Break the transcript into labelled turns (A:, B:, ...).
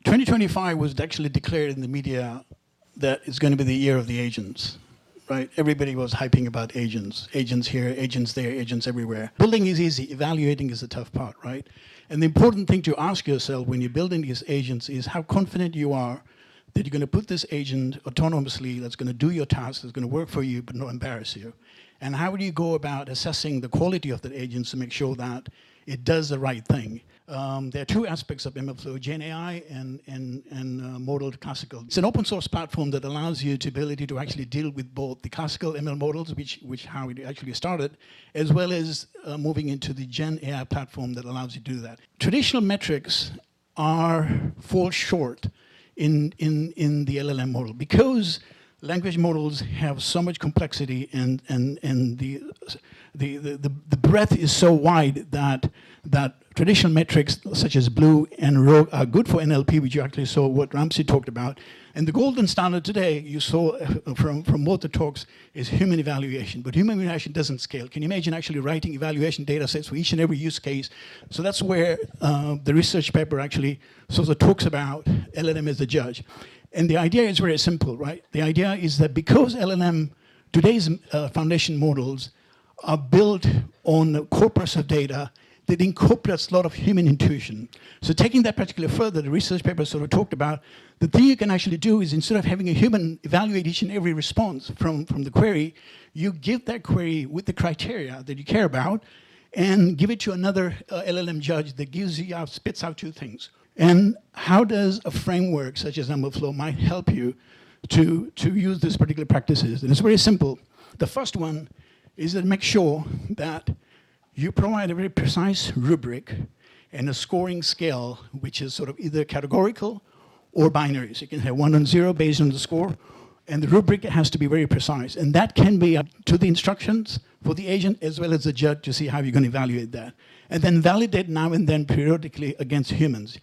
A: 2025 was actually declared in the media that it's going to be the year of the agents, right? Everybody was hyping about agents. Agents here, agents there, agents everywhere. Building is easy. Evaluating is the tough part, right? And the important thing to ask yourself when you're building these agents is how confident you are that you're going to put this agent autonomously, that's going to do your tasks, that's going to work for you, but not embarrass you. And how do you go about assessing the quality of that agent to make sure that it does the right thing? There are two aspects of MLflow GenAI and model classical. It's an open source platform that allows you the ability to actually deal with both the classical ML models, which how it actually started, as well as moving into the GenAI platform that allows you to do that. Traditional metrics fall short in the LLM model because language models have so much complexity and the breadth is so wide that traditional metrics such as Blue and Rogue are good for NLP, which you actually saw what Ramsey talked about. And the golden standard today, you saw from both the talks, is human evaluation. But human evaluation doesn't scale. Can you imagine actually writing evaluation data sets for each and every use case? So that's where the research paper actually sort of talks about LLM as the judge. And the idea is very simple, right? The idea is that because today's foundation models are built on a corpus of data that incorporates a lot of human intuition. So taking that particular further, the research paper sort of talked about, the thing you can actually do is instead of having a human evaluate each and every response from the query, you give that query with the criteria that you care about and give it to another LLM judge that spits out two things. And how does a framework such as MLflow might help you to use these particular practices? And it's very simple. The first one is that make sure that you provide a very precise rubric and a scoring scale, which is sort of either categorical or binary. So you can have 1 and 0 based on the score, and the rubric has to be very precise. And that can be up to the instructions for the agent as well as the judge to see how you're going to evaluate that. And then validate now and then periodically against humans.